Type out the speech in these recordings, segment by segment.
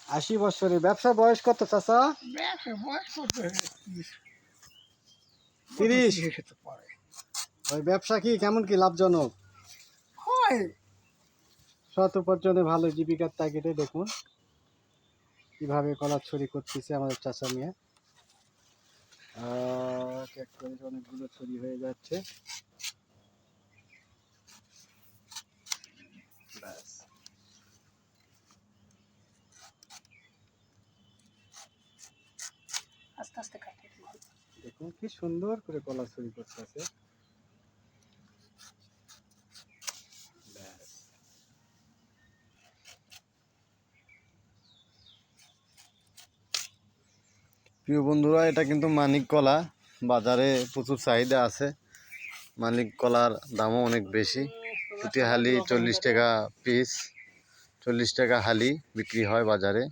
80 বছরের ব্যবসা বয়স কত চাচা? 30। ওই ব্যবসা কি কেমন কি লাভজনক? সৎ উপার্জনে ভালো জীবিকার তাগিদে দেখুন কিভাবে কলার ছড়ি করতেছে আমাদের চাচা নিয়ে। এক করে অনেকগুলো ছড়ি হয়ে যাচ্ছে। ব্যাস। আস্তে আস্তে কাটতে দেখুন কি সুন্দর করে কলা ছড়ি করতেছে। প্রিয় বন্ধুরা, এটা কিন্তু মানিক কলা। বাজারে প্রচুর চাহিদা আছে। মানিক কলার দামও অনেক বেশি। প্রতি হালি 40 টাকা পিস, 40 টাকা হালি বিক্রি হয় বাজারে।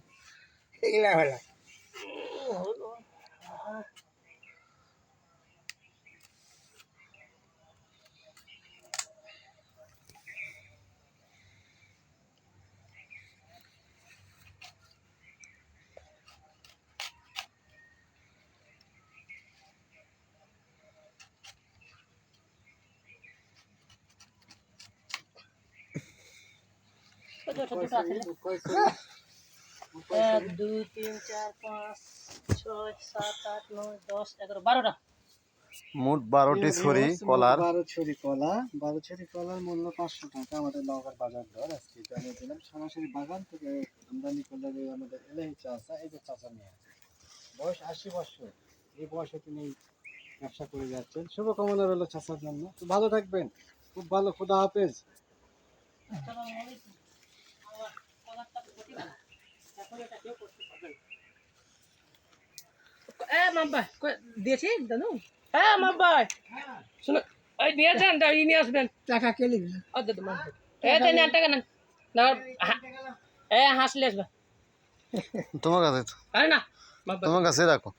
ছোট ছোট আছে 1 2 3 4 5 6 7 8 9 10 11 12টা মোট 12টি ছড়ি কলার। 12 ছড়ি কলা। 12 ছড়ি কলার মূল্য 500 টাকা আমাদের নওগাঁর বাজার দর। আজকে জানিয়ে দিলাম সরাসরি বাগান থেকে আমদানি করলে আমাদের এলাহি চাচা, এই যে চাচা নিয়ে বয়স 80 বছর। এই বয়সে তিনি ব্যবসা করে যাচ্ছেন। শুভকামনা রইল চাচার জন্য। তো ভালো থাকবেন, খুব ভালো। খোদা হাফেজ। দিয়েছি জানো? হ্যাঁ মাম্বাই শুনো, ওই দিয়েছেন নিয়ে আসবেন টাকা কে লিখবে? টাকা নেন না, হাসলে আসবে তোমার কাছে তো, আরে না তোমার কাছে রাখো।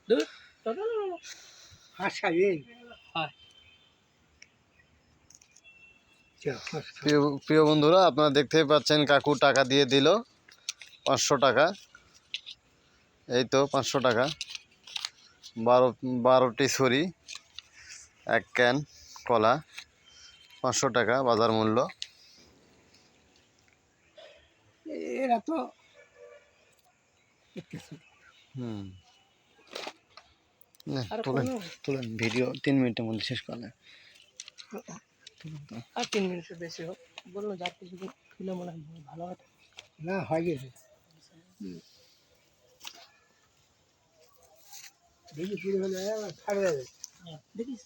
প্রিয় বন্ধুরা, আপনারা দেখতেই পাচ্ছেন কাকু টাকা দিয়ে দিল 500 টাকা। এই তো 500 টাকা। 12টি ছড়ি, 1 ক্যান কলা, 500 টাকা বাজার মূল্য। এরা তো তুলেন ভিডিও 3 মিনিটের মধ্যে শেষ করেন। আর 3 মিনিটের বেশি হোক বললো যা কিছু খুলে মনে হয় ভালো হয় না, হয়ে গেছে দেখি পুরো হলে ছাড়ে যাবে। দেখিস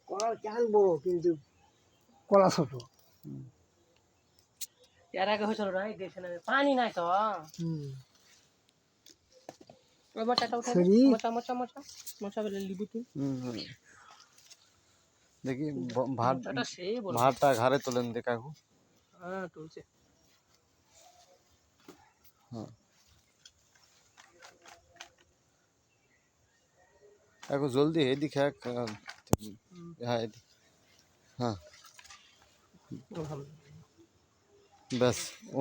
কলা চাল বড় কিন্তু কলা ছোট। এর আগে হয়েছিল না এই দেশে পানি নাই তো। মোচাটা উঠে মোচা মোচা মোচা মোচা বলে লিবু তুই দেখি ভাতটা ঘাড়ে তোলেন দে কাকু। হ্যাঁ তুলছে। হ্যাঁ কাকু জলদি এদিকে হ্যাঁ হ্যাঁ ব্যাস।